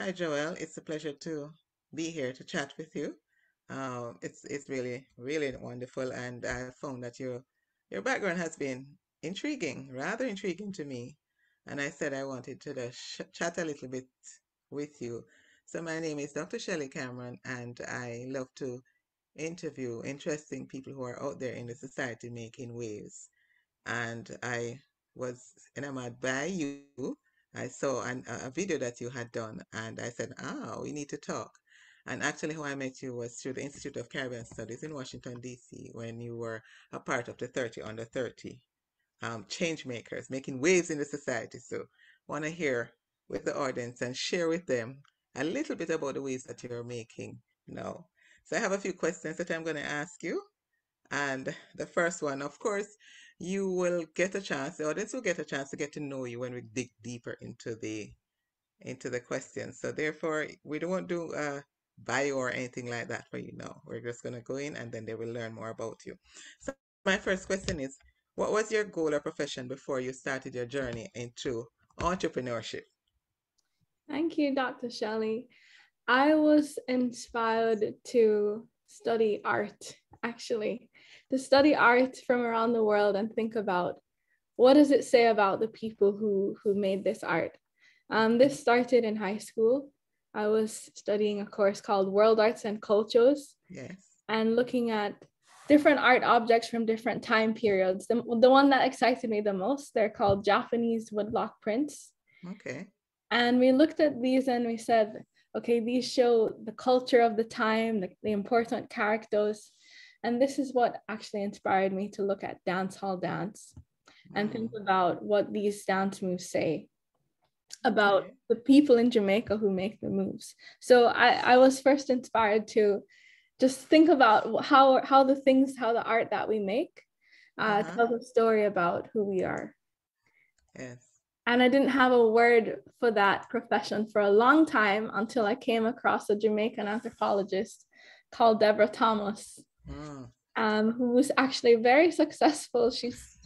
Hi, Joelle. It's a pleasure to be here to chat with you. It's really wonderful, and I found that your background has been intriguing, rather intriguing to me. And I said I wanted to just chat a little bit with you. So my name is Dr. Shelly Cameron, and I love to interview interesting people who are out there in the society making waves. And I was enamored by you. I saw a video that you had done, and I said, "Ah, we need to talk." And actually, how I met you was through the Institute of Caribbean Studies in Washington, D.C., when you were a part of the 30 under 30 change makers, making waves in the society. So, want to hear with the audience and share with them a little bit about the waves that you're making now. So, I have a few questions that I'm going to ask you. And the first one, of course, you will get a chance, the audience will get a chance to get to know you when we dig deeper into the questions. So therefore, we don't do a bio or anything like that for you now. We're just gonna go in and then they will learn more about you. So my first question is, what was your goal or profession before you started your journey into entrepreneurship? Thank you, Dr. Shelley. I was inspired to study art, actually, to study art from around the world and think about what does it say about the people who made this art. This started in high school. I was studying a course called World Arts and Cultures Yes. and looking at different art objects from different time periods. The one that excited me the most, they're called Japanese woodblock prints. Okay. And we looked at these and we said, okay, these show the culture of the time, the important characters. And this is what actually inspired me to look at dancehall dance and think Mm, about what these dance moves say about okay. the people in Jamaica who make the moves. So I was first inspired to just think about how the art that we make Uh-huh. tells a story about who we are. Yes. And I didn't have a word for that profession for a long time until I came across a Jamaican anthropologist called Deborah Thomas, Mm. who was actually very successful. She's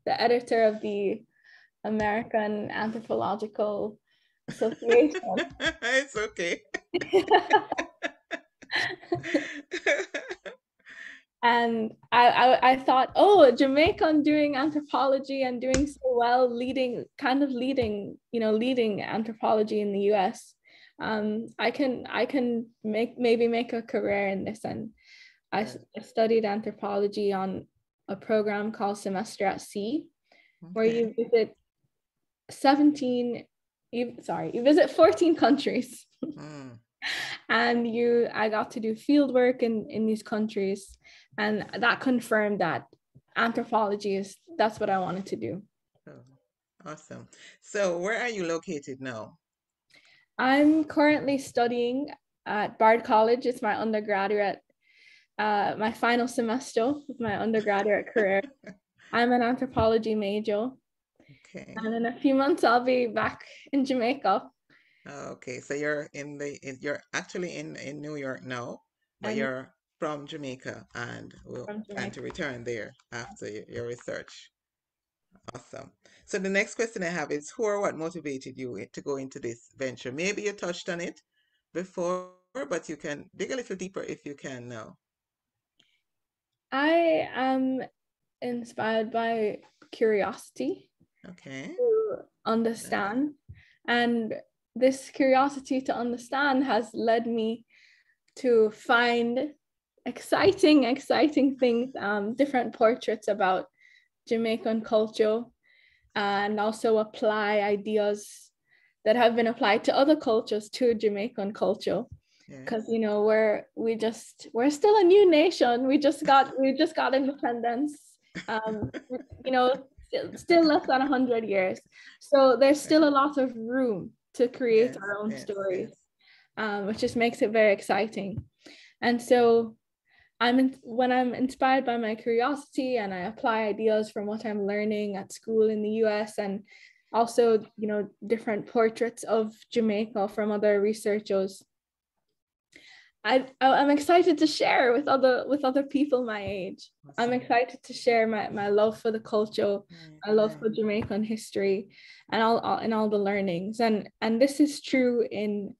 the editor of the American Anthropological Association. It's okay. And I thought, oh, Jamaican doing anthropology and doing so well, leading anthropology in the US. I can maybe make a career in this. And Yes. I studied anthropology on a program called Semester at Sea, where Okay. 17, you visit 14 countries. Mm. And I got to do field work in these countries, and that confirmed that that's what I wanted to do. Oh, awesome. So, where are you located now? I'm currently studying at Bard College. It's my undergraduate, my final semester of my undergraduate career. I'm an anthropology major, Okay. and in a few months I'll be back in Jamaica. Okay. So you're actually in New York now, but And you're from Jamaica and will from plan to Jamaica. return there after your research. Awesome. So the next question I have is who or what motivated you to go into this venture? Maybe you touched on it before, but you can dig a little deeper if you can now. I am inspired by curiosity Okay. to Yes. understand. And this curiosity to understand has led me to find exciting things, different portraits about Jamaican culture, and also apply ideas that have been applied to other cultures to Jamaican culture. Because Yes. we're still a new nation. We just got independence. Um, you know, still less than 100 years. So there's still a lot of room to create Yes. our own Yes. stories, Yes. which just makes it very exciting. And so when I'm inspired by my curiosity and I apply ideas from what I'm learning at school in the US, and also, different portraits of Jamaica from other researchers, I'm excited to share with other people my age. I'm Awesome. excited to share my love for the culture, Right, my love right. for Jamaican history, and all the learnings. And this is true in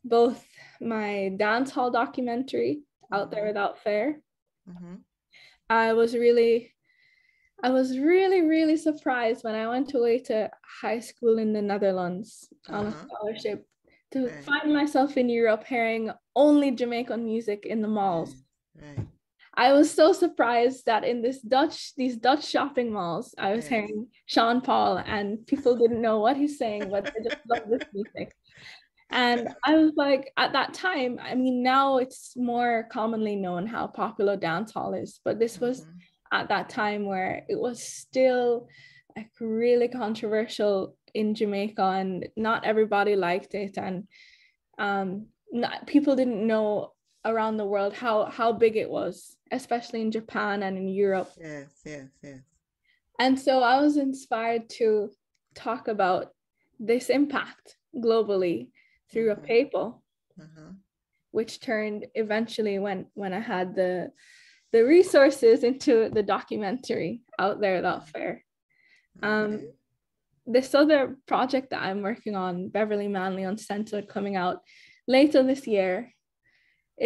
both my dance hall documentary, Out There Mm-hmm. Without Fair. Mm-hmm. I was really I was really, really surprised when I went away to high school in the Netherlands on a Uh-huh. scholarship to Right, find myself in Europe hearing only Jamaican music in the malls. right, right. I was so surprised that in these Dutch shopping malls, I was Yes. hearing Sean Paul and people didn't know what he's saying, but they just love this music. And I was like, at that time, I mean, now it's more commonly known how popular dancehall is, but this was Mm-hmm. at that time where it was still like really controversial in Jamaica, and not everybody liked it, and people didn't know around the world how big it was, especially in Japan and in Europe. Yes, yes, yes. And so I was inspired to talk about this impact globally through a Mm-hmm. paper, Uh-huh. which turned eventually when I had the resources into the documentary Out There Without Fair. Um, Okay. this other project that I'm working on, Beverly Manley Uncensored, coming out later this year,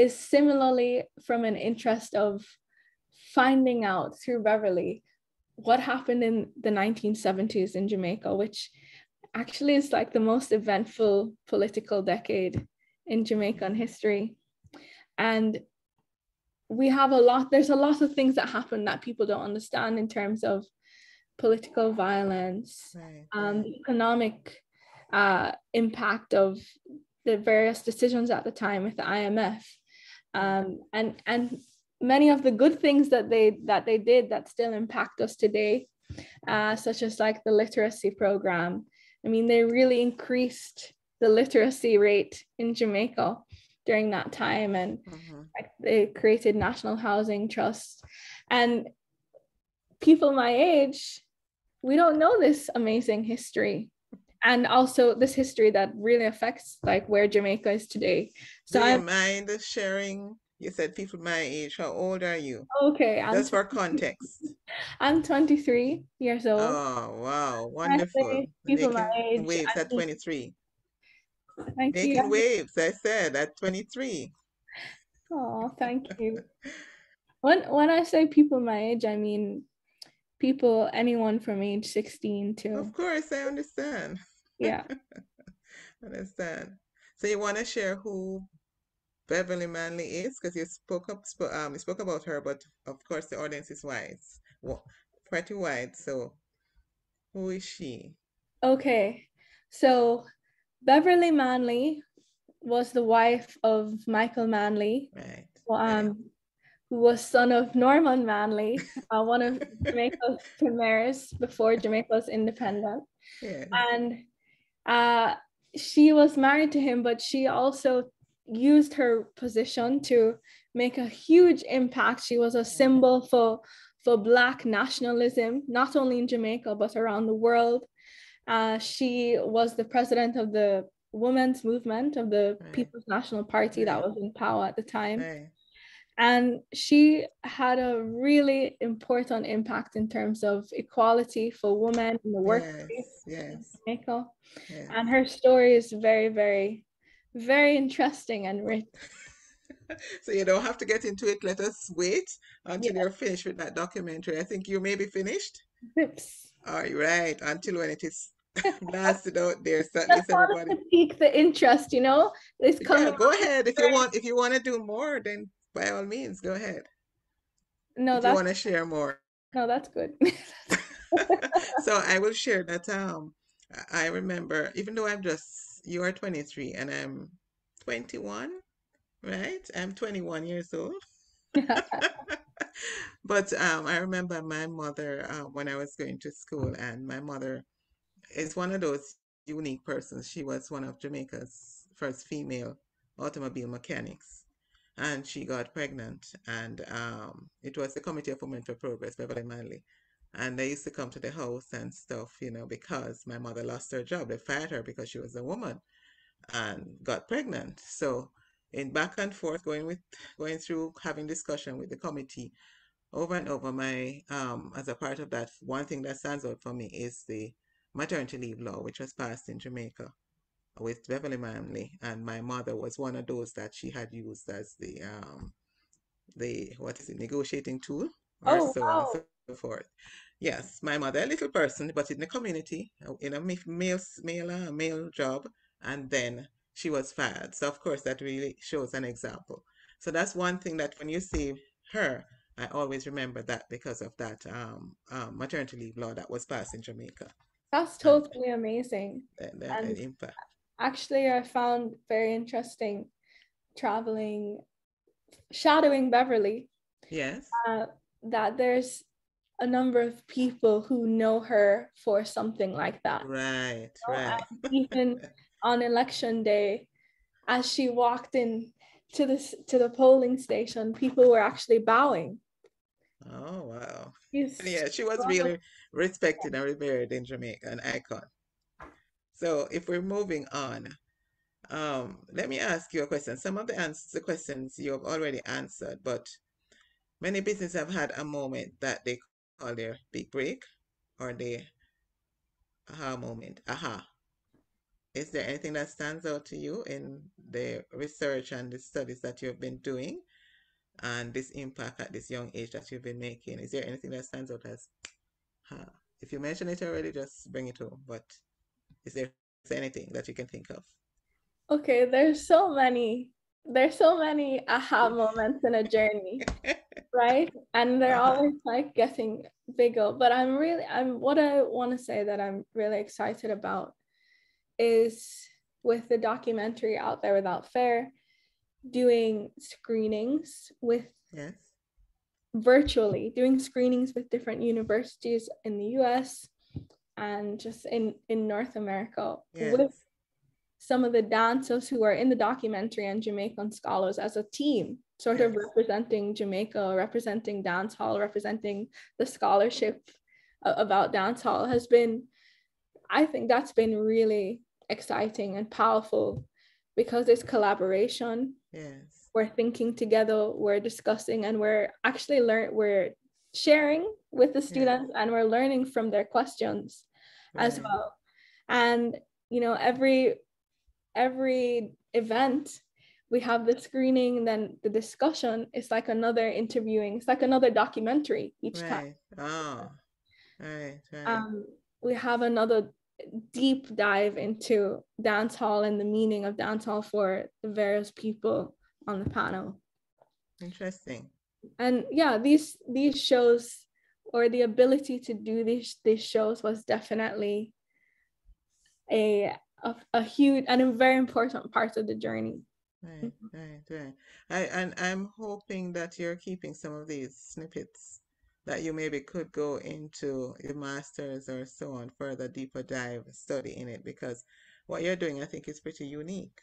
is similarly from an interest of finding out through Beverly what happened in the 1970s in Jamaica, which actually is like the most eventful political decade in Jamaican history. And there's a lot of things that happen that people don't understand in terms of political violence, Right, right. the economic impact of the various decisions at the time with the IMF, Right. and many of the good things that they did that still impact us today, such as like the literacy program. I mean, they really increased the literacy rate in Jamaica during that time, and Mm-hmm. like, they created national housing trusts. And people my age, we don't know this amazing history, and also this history that really affects like where Jamaica is today. Do So you I'm mind sharing? You said people my age. How old are you? okay. Just for context. I'm 23 years old. Oh, wow. When I Wonderful. say people my Making age, waves I at mean, 23. thank you. Making waves, I said, at 23. Oh, thank you. When I say people my age, I mean people, anyone from age 16 Of to, course, I understand. yeah. Understand. So you want to share who Beverly Manley is? Because you spoke about her, but of course the audience is wide, pretty wide. So who is she? Okay. So Beverly Manley was the wife of Michael Manley, Right, right. um, who was son of Norman Manley, one of Jamaica's premiers before Jamaica was independent. Yes. And uh, she was married to him, but she also used her position to make a huge impact. She was a Right, symbol for Black nationalism, not only in Jamaica, but around the world. She was the president of the women's movement of the right, People's National Party that right, was in power at the time. right. And she had a really important impact in terms of equality for women in the workplace Yes, in yes, Jamaica. yes. And her story is very, very, very interesting and rich. So you don't have to get into it. Let us wait Yeah. until you're finished with that documentary. I think you may be finished. Tips. All right, until when it is blasted out there, so at Just least wanted everybody. to pique the interest, It's Yeah, coming go out. ahead. If you want to do more, then by all means, go ahead. No, If you that's want to share more. no, that's good. So I will share that I remember, even though you are 23 and I'm 21, right? I'm 21 years old. But I remember my mother when I was going to school, and my mother is one of those unique persons. She was one of Jamaica's first female automobile mechanics, and she got pregnant, and it was the Committee of Women for Progress, Beverly Manley. And they used to come to the house and stuff, because my mother lost her job. They fired her because she was a woman and got pregnant. So in back and forth, going through having discussion with the committee over and over, my as a part of that, one thing that stands out for me is the maternity leave law, which was passed in Jamaica with Beverly Manley, and my mother was one of those that she had used as the what is it, negotiating tool, or Oh, so on and wow. so forth. Yes, my mother, a little person, but in the community, in a male job, and then she was fired. So of course that really shows an example. So that's one thing that when you see her, I always remember that because of that maternity leave law that was passed in Jamaica That's and totally amazing. the And impact. actually, I found very interesting traveling, shadowing Beverly, Yes, uh, that there's a number of people who know her for something like that. right, You know? right. And even on election day, as she walked in to the polling station, people were actually bowing. Oh, wow. She's Yeah, she was really respected and revered in Jamaica, an icon. So if we're moving on, let me ask you a question. Some of the questions you have already answered, but many businesses have had a moment that they call their big break or the aha moment. Aha. Is there anything that stands out to you in the research and the studies that you've been doing and this impact at this young age that you've been making? Is there anything that stands out as, huh? If you mention it already, just bring it home. But is there anything that you can think of? okay, there's so many aha moments in a journey, right? And they're Uh-huh. always like getting bigger. But I'm what I want to say that I'm really excited about is with the documentary Out There Without Fair, doing screenings with Yes. virtually, doing screenings with different universities in the US and just in North America with Yes. some of the dancers who are in the documentary and Jamaican scholars as a team, sort of Yes. representing Jamaica, representing dancehall, representing the scholarship about dancehall has been, I think that's been really exciting and powerful because it's collaboration. Yes. We're thinking together, we're discussing, and we're sharing with the Yes. students and we're learning from their questions as Right. well. And every event we have the screening and then the discussion. It's like another interviewing, it's like another documentary each time. Right. Oh, right. Right. um, we have another deep dive into dancehall and the meaning of dancehall for the various people on the panel. Interesting. And yeah, these shows, or the ability to do these shows, was definitely a a huge and a very important part of the journey. Right. Right. Right. And I'm hoping that you're keeping some of these snippets that you maybe could go into your master's or so on, further deeper dive study in it because what you're doing, I think, is pretty unique.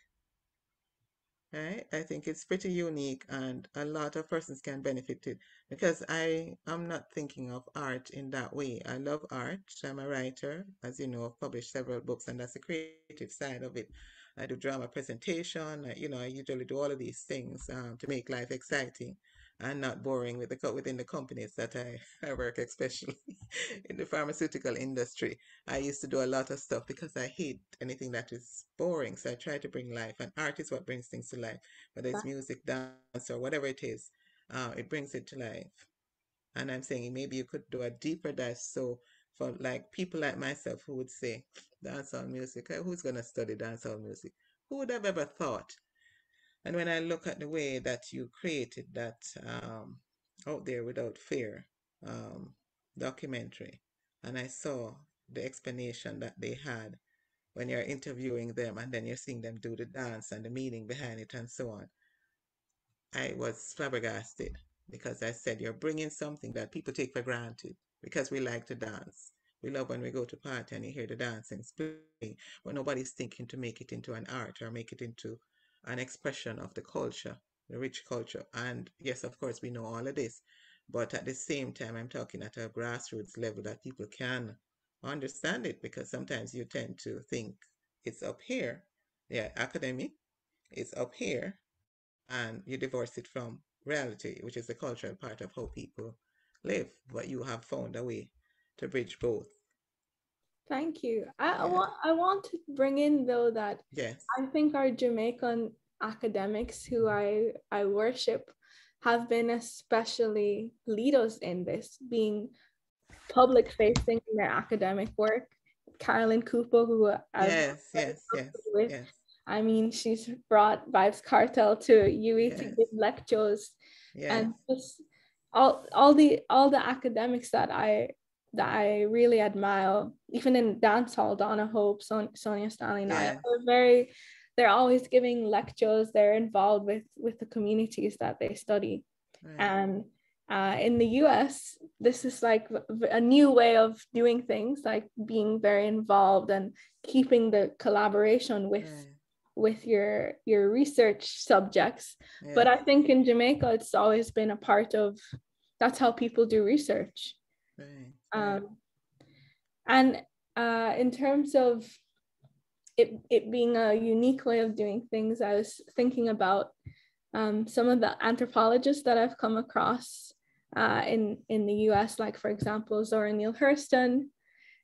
Right? I think it's pretty unique and a lot of persons can benefit it because I am not thinking of art in that way. I love art. I'm a writer. As you know, I've published several books and that's the creative side of it. I do drama presentation. I usually do all of these things to make life exciting and not boring within the companies that I work, especially in the pharmaceutical industry. I used to do a lot of stuff because I hate anything that is boring. So I try to bring life, and art is what brings things to life, whether it's music, dance, or whatever it is. It brings it to life. And I'm saying maybe you could do a deeper dive. So for like people like myself who would say dancehall music, who's gonna study dancehall music? Who would have ever thought? And when I look at the way that you created that Out There Without Fear um, documentary, and I saw the explanation that they had when you're interviewing them and then you're seeing them do the dance and the meaning behind it and so on, I was flabbergasted because I said, you're bringing something that people take for granted because we like to dance. We love when we go to party and you hear the dancing playing, but nobody's thinking to make it into an art or make it into an expression of the culture, the rich culture. And yes, of course, we know all of this, but at the same time, I'm talking at a grassroots level that people can understand it because sometimes you tend to think it's up here, yeah, academic, it's up here, and you divorce it from reality, which is the cultural part of how people live. But you have found a way to bridge both. Thank you. Yeah. I want to bring in though that Yes. I think our Jamaican academics who I worship have been especially leaders in this, being public facing in their academic work. Carolyn Cooper, who I've Yes. Yes. Yes. with, Yes. I mean, she's brought Vibes Cartel to UE to Yes. give lectures, Yes. and just all the academics that I really admire, even in dancehall, Donna Hope, Sonia Stanley Niall, Yes. they're always giving lectures. They're involved with the communities that they study, Right. and in the US, this is like a new way of doing things, like being very involved and keeping the collaboration Right. with your research subjects. But Yes. I think in Jamaica, it's always been a part of, that's how people do research. Right. Right. Um, and in terms of it being a unique way of doing things, I was thinking about some of the anthropologists that I've come across in the US, like for example, Zora Neale Hurston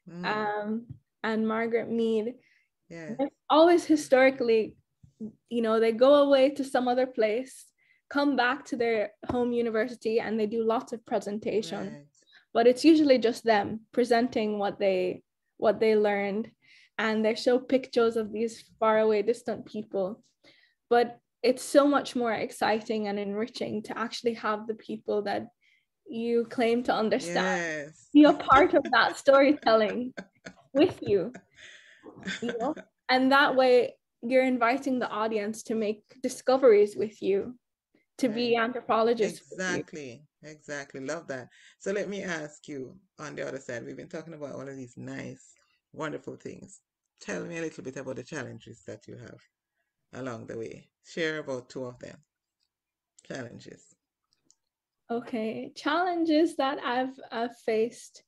Mm. and Margaret Mead. Yes. They've always historically, they go away to some other place, come back to their home university, and they do lots of presentation. Right. But it's usually just them presenting what they learned, and they show pictures of these faraway, distant people. But it's so much more exciting and enriching to actually have the people that you claim to understand Yes. be a part of that storytelling with you, and that way you're inviting the audience to make discoveries with you, to be Right. anthropologists with you. Exactly. Exactly. Love that. So let me ask you on the other side, we've been talking about all of these nice, wonderful things. Tell me a little bit about the challenges that you have along the way. Share about two of them. Challenges. Okay, challenges that I've faced.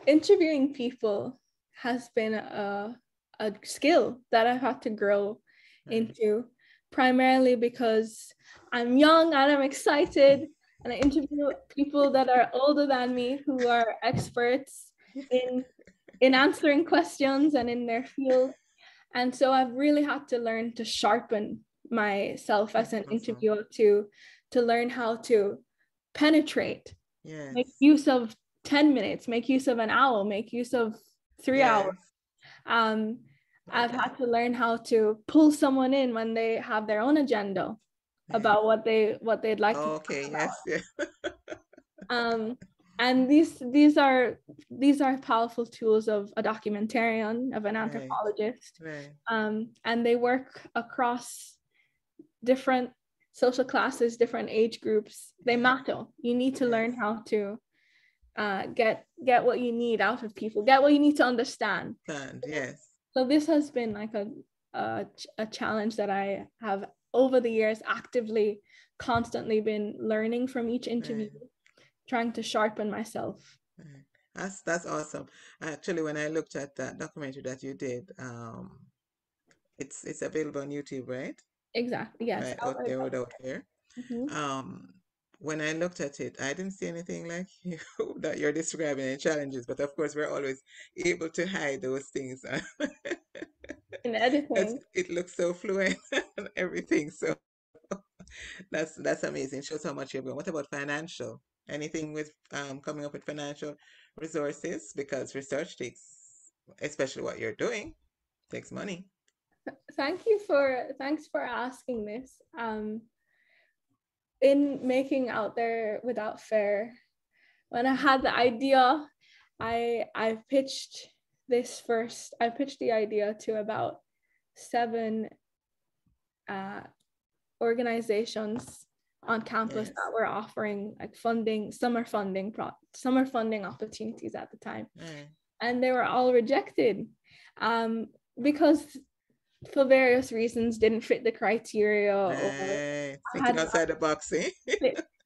Interviewing people has been a skill that I've had to grow Right. into, primarily because I'm young and I'm excited, and I interview people that are older than me who are experts in answering questions and in their field. And so I've really had to learn to sharpen myself as That's an awesome. interviewer to learn how to penetrate, make Yes. use of 10 minutes, make use of an hour, make use of 3 hours. Yes. Um, Love I've that. had to learn how to pull someone in when they have their own agenda Right. about what they'd like to talk Okay. about. Yes. Yes. And these are powerful tools of a documentarian, of an Right. anthropologist, Right. and they work across different social classes, different age groups. They Yes. matter. You need to Yes. learn how to get what you need out of people, get what you need to understand. Stand. Yes. So this has been like a challenge that I have over the years actively, constantly been learning from each interview, Right. trying to sharpen myself. Right. That's awesome. Actually, when I looked at that documentary that you did, it's available on YouTube, right? Exactly. Yes. Right out there without fear. Mhm. Um, when I looked at it, I didn't see anything like you that you're describing any challenges, but of course we're always able to hide those things In because editing. it looks so fluent and everything. So that's amazing. Shows how much you're going. What about financial? Anything with coming up with financial resources? Because research takes, especially what you're doing, takes money. Thanks for asking this. In making Out There Without Fair, when I had the idea, I pitched I pitched the idea to about 7 uh, organizations on campus Yes. that were offering like summer funding opportunities at the time, Right. and they were all rejected, because for various reasons didn't fit the criteria, or Right. I Thinking hadn't outside the box, eh?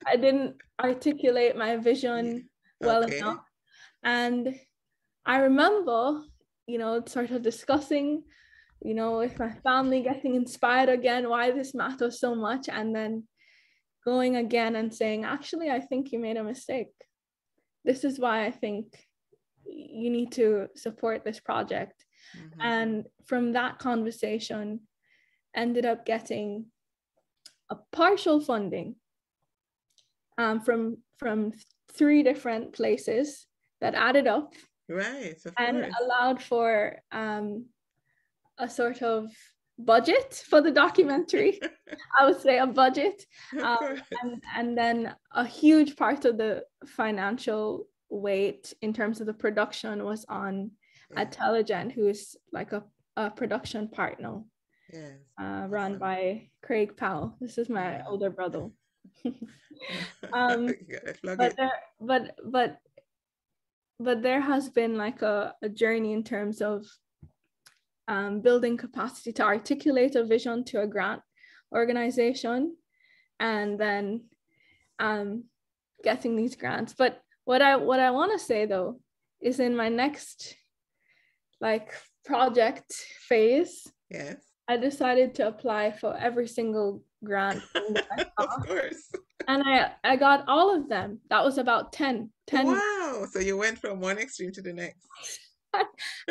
I didn't articulate my Yeah. vision well Okay. enough. And I remember, sort of discussing you know, if my family getting inspired again, why this matters so much, and then going again and saying, actually, I think you made a mistake. This is why I think you need to support this project. And from that conversation, ended up getting a partial funding from 3 different places that added up. Right, of And course. allowed for a sort of budget for the documentary. I would say a budget. Of course. And then a huge part of the financial weight in terms of the production was on 𝐇𝐎𝐏𝐄, who is like a production partner. Yes. Run by Craig Powell. This is my older brother. But there has been like a journey in terms of building capacity to articulate a vision to a grant organization, and then getting these grants. But what I want to say though is, in my next like project phase, yes, I decided to apply for every single grant. of course. And I got all of them. That was about 10. Wow. So you went from one extreme to the next.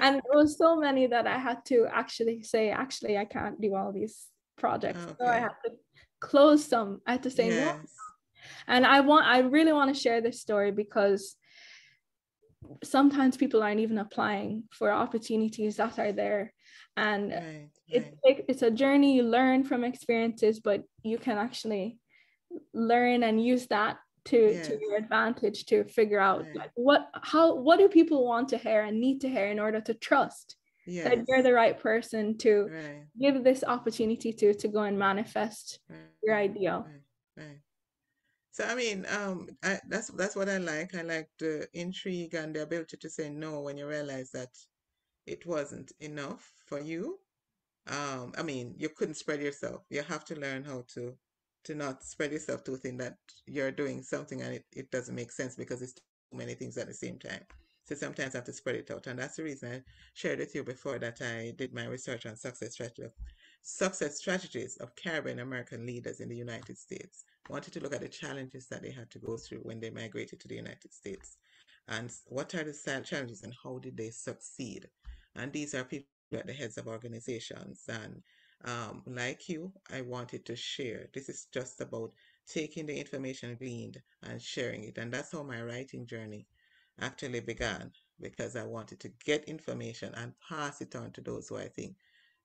And there was so many that I had to actually say, I can't do all these projects. Okay. So I had to close some. I had to say no. And I really want to share this story because sometimes people aren't even applying for opportunities that are there. And it's a journey. You learn from experiences, but you can actually learn and use that to your advantage to figure out like what do people want to hear and need to hear in order to trust that you're the right person to give this opportunity to go and manifest your idea. So I mean, that's what I like. I like the intrigue and the ability to say no when you realize that it wasn't enough for you. I mean, you couldn't spread yourself. You have to learn how to not spread yourself to think that you're doing something and it doesn't make sense because it's too many things at the same time. So sometimes I have to spread it out. And that's the reason I shared with you before that I did my research on success strategies of Caribbean American leaders in the United States. I wanted to look at the challenges that they had to go through when they migrated to the United States. And what are the challenges and how did they succeed? And these are people at the heads of organizations. And like you, I wanted to share. This is just about taking the information gleaned and sharing it. And that's how my writing journey actually began, because I wanted to get information and pass it on to those who I think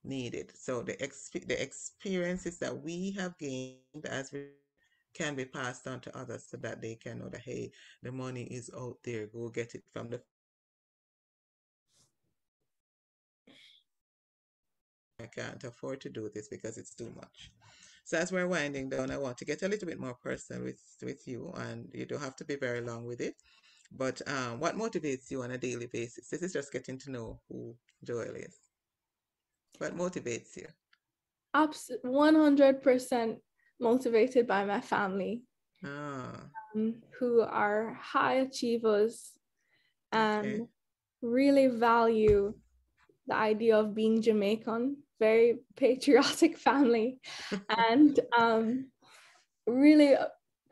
need it. So the experiences that we have gained as we can be passed on to others so that they can know that, hey, the money is out there, go get it from the I can't afford to do this because it's too much. So as we're winding down, I want to get a little bit more personal with you, and you don't have to be very long with it. But what motivates you on a daily basis? This is just getting to know who Joelle is. What motivates you? 100% motivated by my family, Ah, who are high achievers and really value the idea of being Jamaican, very patriotic family, and really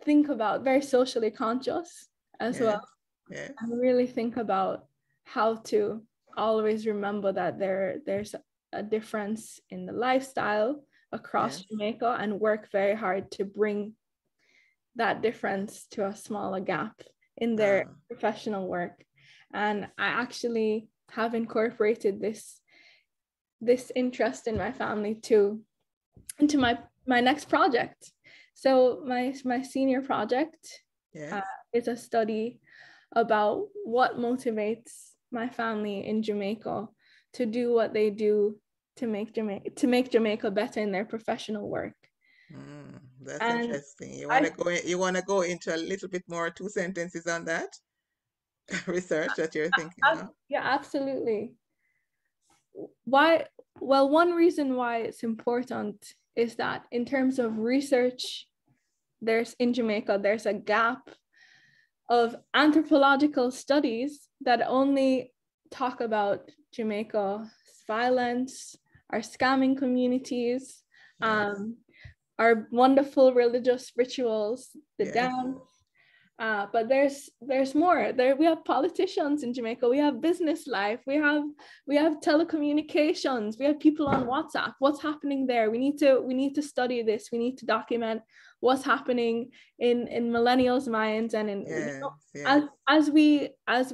think about, very socially conscious as well. And really think about how to always remember that there's a difference in the lifestyle across Jamaica, and work very hard to bring that difference to a smaller gap in their professional work. And I actually have incorporated this interest in my family into my next project. So my senior project is a study about what motivates my family in Jamaica to do what they do to make Jamaica better in their professional work. That's interesting. You want to go into a little bit more, 2 sentences on that research that you're thinking of? Yeah, absolutely. Why? Well, one reason why it's important is that in terms of research, in Jamaica, there's a gap of anthropological studies that only talk about Jamaica's violence, our scamming communities, Yes. our wonderful religious rituals, the Yes. dance. But there's more. There we have politicians in Jamaica. We have business life. We have telecommunications. We have people on WhatsApp. What's happening there? We need to study this. We need to document what's happening in millennials' minds and in Yes. Yes. as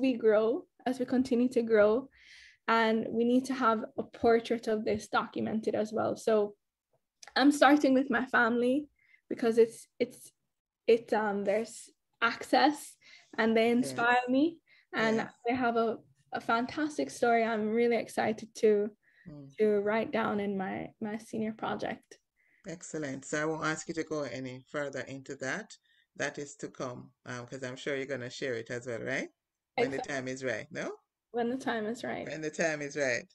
we grow, as we continue to grow, and we need to have a portrait of this documented as well. So I'm starting with my family because there's access and they Yes. inspire me, and Yes. they have a fantastic story I'm really excited to Mm. write down in my senior project. Excellent. So I won't ask you to go any further into that. That is to come, because I'm sure you're going to share it as well, right? When the Except time is right, no? when the time is right. When the time is right.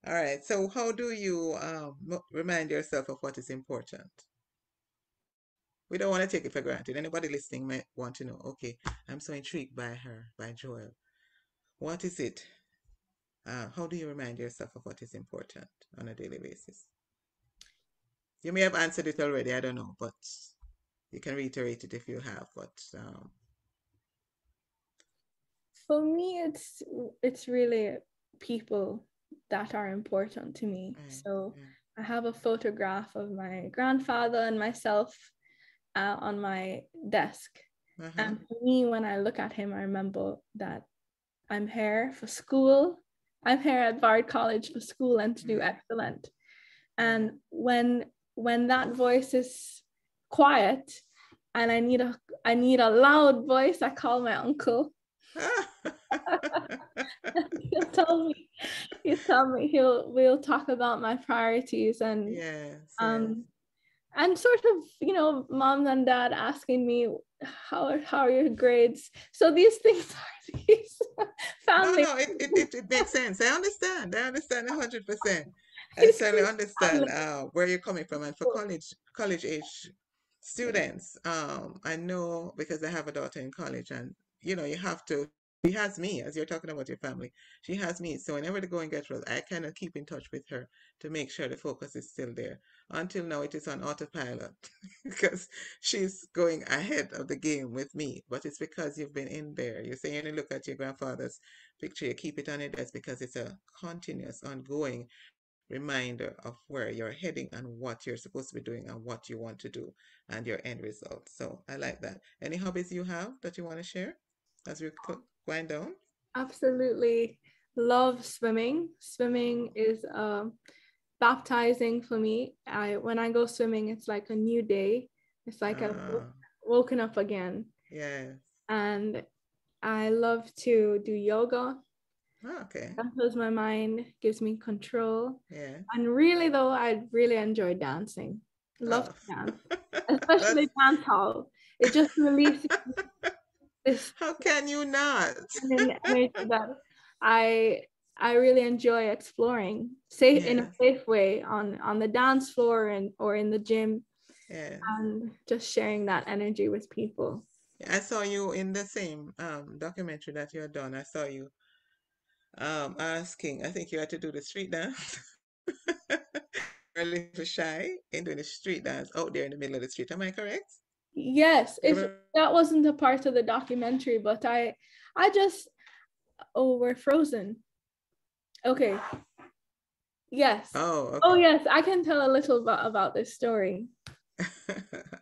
All right. So how do you remind yourself of what is important? We don't want to take it for granted. Anybody listening might want to know, okay, I'm so intrigued by her, by Joelle. What is it? How do you remind yourself of what is important on a daily basis? You may have answered it already, I don't know, but you can reiterate it if you have. But For me, it's really people that are important to me. right, So yeah. I have a photograph of my grandfather and myself on my desk. Uh-huh. And for me, when I look at him, I remember that I'm here for school. I'm here at Bard College for school and to do Mm, excellent. yeah. And when that voice is quiet and I need a loud voice, I call my uncle. he'll tell me we'll talk about my priorities Yes, yes. um and sort of, mom and dad asking me how are your grades. So these things are these No, family no, it makes sense. I understand. I understand 100%. I these certainly things understand family. where you're coming from. And for college age Yeah. students, I know because I have a daughter in college, and you have to. She has me, as you're talking about your family. She has me. So whenever the going gets rough, I kind of keep in touch with her to make sure the focus is still there. Until now, it is on autopilot because she's going ahead of the game with me. But it's because you've been in there. You're saying you look at your grandfather's picture, you keep it on your desk because it's a continuous, ongoing reminder of where you're heading and what you're supposed to be doing and what you want to do and your end result. So I like that. Any hobbies you have that you want to share as we wind down? Absolutely love swimming. Swimming is baptizing for me. I When I go swimming, it's like a new day. It's like I've Uh, woken up again. yes. And I love to do yoga. Okay. That fills my mind, gives me control. Yes. And really though, I really enjoy dancing. Love Oh. to dance, especially That's dancehall. It just releases this how can you not? energy that I I really enjoy exploring, safe in a Yes. safe way on the dance floor and or in the gym, Yes. and just sharing that energy with people. I saw you in the same documentary that you had done. I saw you asking, I think you had to do the street dance. You're a little shy in doing the street dance out there in the middle of the street. Am I correct? Yes, if Remember? that wasn't a part of the documentary, but I just oh, we're frozen. Okay. Yes. Oh, Oh okay. yes, I can tell a little bit about this story.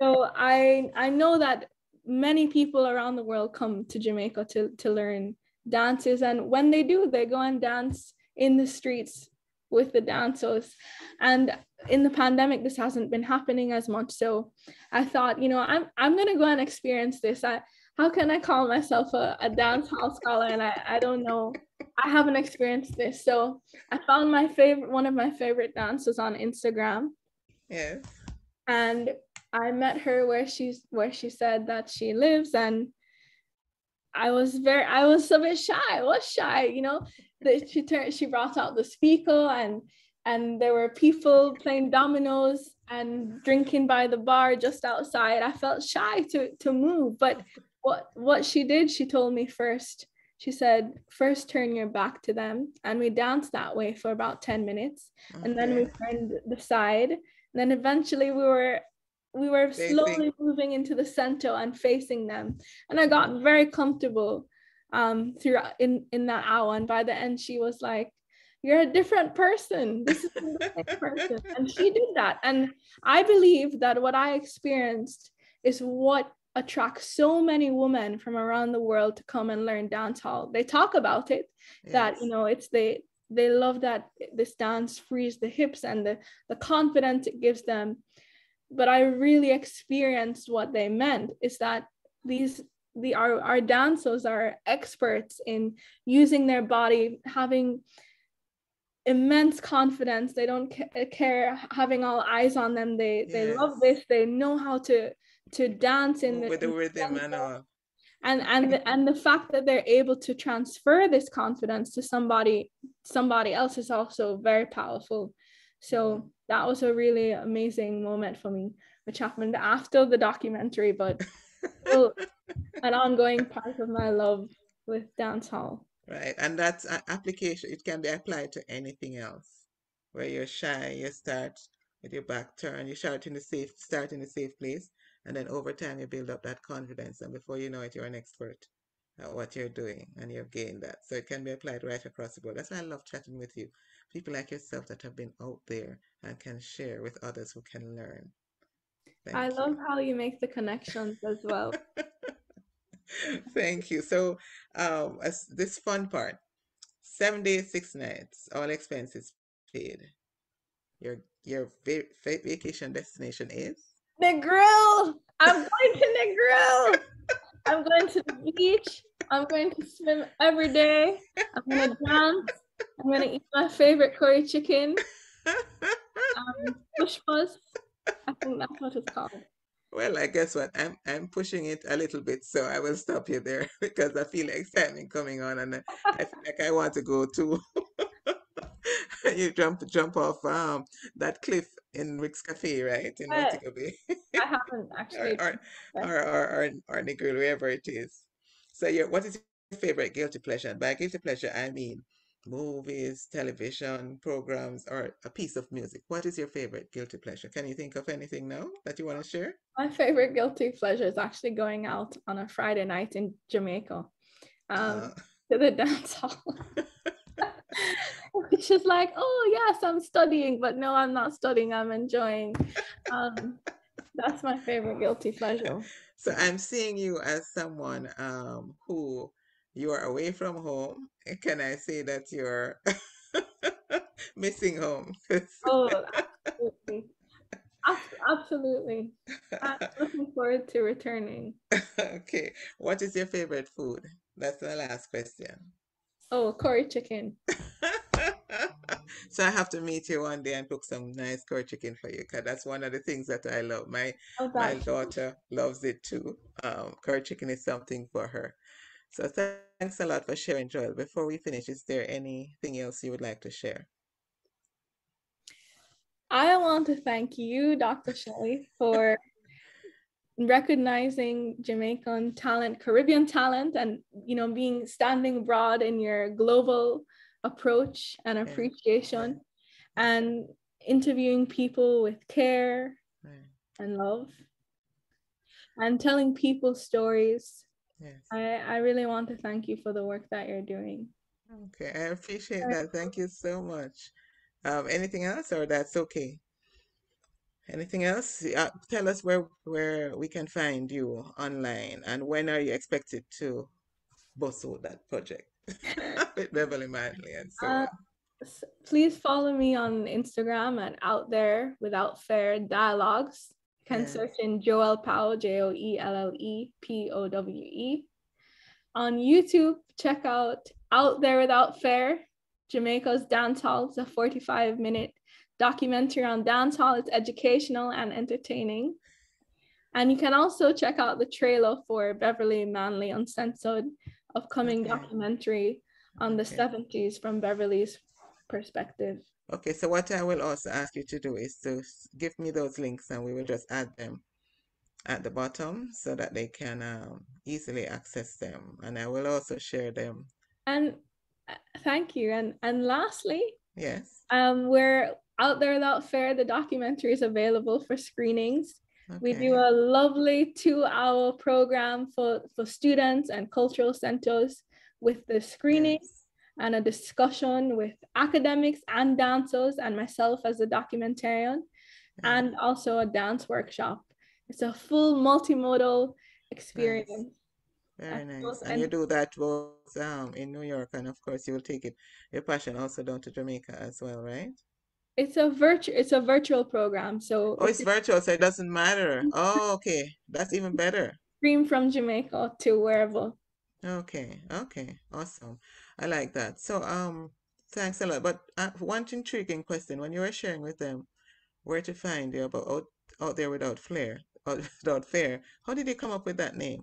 So I know that many people around the world come to Jamaica to learn dances, and when they do, they go and dance in the streets with the dancers. And in the pandemic, this hasn't been happening as much. So I thought, I'm gonna go and experience this. How can I call myself a dance hall scholar? And I don't know. I haven't experienced this. So I found one of my favorite dancers on Instagram, Yes. and I met her where she said that she lives, and I was a bit shy. I was shy, that she brought out the speaker, and there were people playing dominoes and drinking by the bar just outside. I felt shy to move, but what she did, she told me first she said, first turn your back to them. And we danced that way for about 10 minutes. And then we Okay. turned the side. And then eventually we were Facing. slowly moving into the center and facing them. And I got very comfortable throughout in that hour. And by the end, she was like, you're a different person. This is the same person. And she did that. And I believe that what I experienced is what attracts so many women from around the world to come and learn dancehall. They talk about it, that, Yes. you know, it's they love that this dance frees the hips and the confidence it gives them. But I really experienced what they meant is that our dancers are experts in using their body, having immense confidence. They don't care having all eyes on them. They Yes. love this. They know how to dance in With the the rhythm and tempo. all. And the fact that they're able to transfer this confidence to somebody else is also very powerful. So that was a really amazing moment for me, which happened after the documentary, but still an ongoing part of my love with dancehall. Right. And that's an application. It can be applied to anything else. Where you're shy, you start with your back turned, you start in a safe place, and then over time you build up that confidence, and before you know it, you're an expert at what you're doing, and you've gained that. So it can be applied right across the board. That's why I love chatting with you. People like yourself that have been out there and can share with others who can learn. I Thank you. love how you make the connections as well. Thank you. So, as this fun part, 7 days, 6 nights, all expenses paid. Your vacation destination is? Negril! I'm going to Negril! I'm going to the beach. I'm going to swim every day. I'm going to dance. I'm going to eat my favorite curry chicken, pushpas. I think that's what it's called. Well, I guess what I'm pushing it a little bit, so I will stop you there because I feel excitement coming on, and I feel like I want to go too. You jump off that cliff in Rick's Cafe, right, in But Montego Bay, I haven't or actually. or or Negril, wherever it is. So, what is your favorite guilty pleasure? And by guilty pleasure, I mean movies, television programs, or a piece of music. What is your favorite guilty pleasure? Can you think of anything now that you want to share? My favorite guilty pleasure is actually going out on a Friday night in Jamaica, Uh, to the dance hall. Which is like, oh yes, I'm studying, but no, I'm not studying. I'm enjoying. Um, that's my favorite guilty pleasure. so I'm seeing you as someone who you are away from home. Can I say that you're missing home? Oh, absolutely. Absolutely. I'm looking forward to returning. Okay. What is your favorite food? That's the last question. Oh, curry chicken. So I have to meet you one day and cook some nice curry chicken for you, because that's one of the things that I love. Oh, My that. daughter loves it too. Curry chicken is something for her. So thanks a lot for sharing, Joel. Before we finish, is there anything else you would like to share? I want to thank you, Dr. Shelly, for recognizing Jamaican talent, Caribbean talent, and being standing broad in your global approach and Yeah, appreciation, and interviewing people with care right. and love, and telling people stories. Yes. I really want to thank you for the work that you're doing. Okay, I appreciate that. Thank you so much. Anything else, or that's okay? Anything else? Tell us where we can find you online, and when are you expected to bust out that project with Beverly Manley and so Uh, on? Please follow me on Instagram at Out There Without Fair Dialogues. You can Yes. search in Joelle Powe, JoellePowe. On YouTube, check Out There Without Fair, Jamaica's Dancehall. It's a 45-minute documentary on dancehall. It's educational and entertaining. And you can also check out the trailer for Beverly Manley Uncensored, upcoming Okay. documentary on the Okay. 70s from Beverly's perspective. Okay, so what I will also ask you to do is to give me those links, and we will just add them at the bottom so that they can easily access them. And I will also share them. And thank you. And lastly, Yes. we're Out There Without Fair. The documentary is available for screenings. We do Okay. a lovely 2-hour program for students and cultural centers with the screening Yes. and a discussion with academics and dancers and myself as a documentarian, Yeah. and also a dance workshop. It's a full multimodal Nice. experience. Very nice. And you And do that both in New York, and of course you will take it your passion also down to Jamaica as well, right? it's a virtual program, so Oh, it's it's virtual, so it doesn't matter. Oh, okay. That's even better. stream from Jamaica to wherever. Okay, okay, awesome. I like that. So, thanks a lot. But one intriguing question: when you were sharing with them where to find you about out there without flair, out without fair, how did you come up with that name?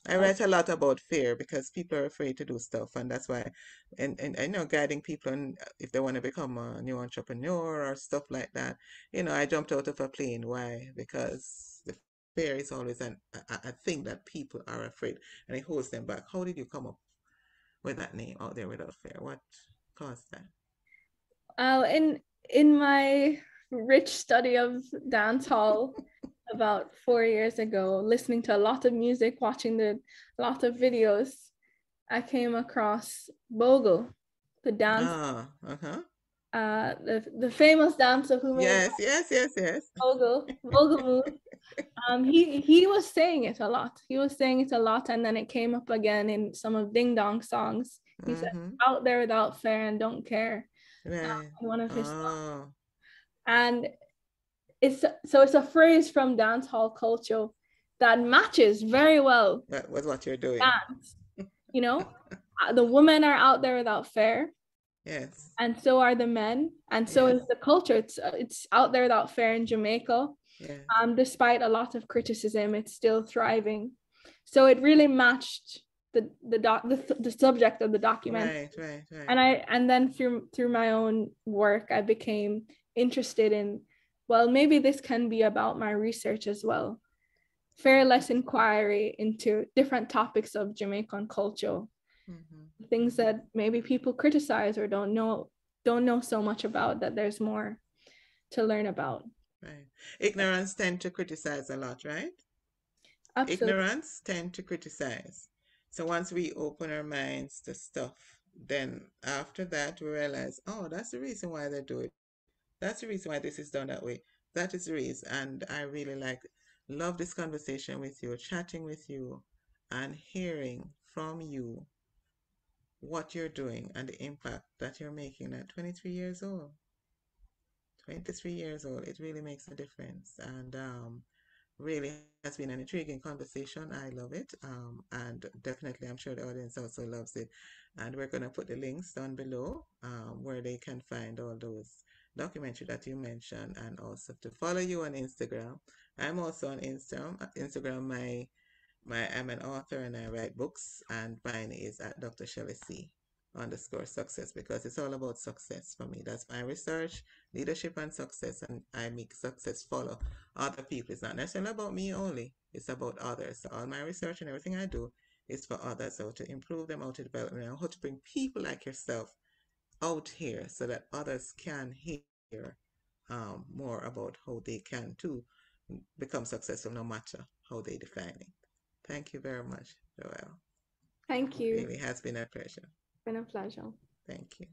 I Oh, write a lot about fear because people are afraid to do stuff, and that's why, and I know guiding people, and if they want to become a new entrepreneur or stuff like that, I jumped out of a plane. Why? Because the fear is always a thing that people are afraid, and it holds them back. How did you come up with that name out there without fear? What caused that? in my rich study of dancehall about 4 years ago, listening to a lot of music, watching a lot of videos, I came across Bogle, the dance, Uh-huh. the famous dancer who made Yes, yes, yes, yes. Bogle move. He was saying it a lot. He was saying it a lot, and then it came up again in some of Ding Dong songs. He said, Mm-hmm. "Out there without fair and don't care," Right. in one of his songs. Oh, And it's a phrase from dancehall culture that matches very well that was what you're doing. dance. You know, the women are out there without fair, Yes, and so are the men, and so yes, is the culture. It's out there without fair in Jamaica. yes. Despite a lot of criticism, it's still thriving. So it really matched the subject of the document. Right, right, right. And then through my own work, I became interested in, well, maybe this can be about my research as well. Fearless inquiry into different topics of Jamaican culture, things Mm-hmm. that maybe people criticize or don't know so much about, that there's more to learn about. Right. Ignorance tend to criticize a lot, right? Absolutely. Ignorance tend to criticize. So once we open our minds to stuff, then after that we realize, oh, that's the reason why they do it. That's the reason why this is done that way. That is the reason. And I really love this conversation with you, chatting with you, and hearing from you what you're doing and the impact that you're making at 23 years old. 23 years old, it really makes a difference. And really has been an intriguing conversation. I love it. And definitely, I'm sure the audience also loves it. And we're going to put the links down below where they can find all those documentary that you mentioned, and also to follow you on Instagram. I'm also on Instagram. I'm an author and I write books, and mine is at Dr. Shelly C _success, because it's all about success for me. That's my research, leadership and success, and I make success follow other people. It's not necessarily about me only, it's about others. So all my research and everything I do is for others, so to improve them, how to develop them, how to bring people like yourself out here so that others can hear more about how they can too become successful no matter how they define it. Thank you very much, Joelle. Thank you. Really has been a pleasure. It's been a pleasure. Thank you.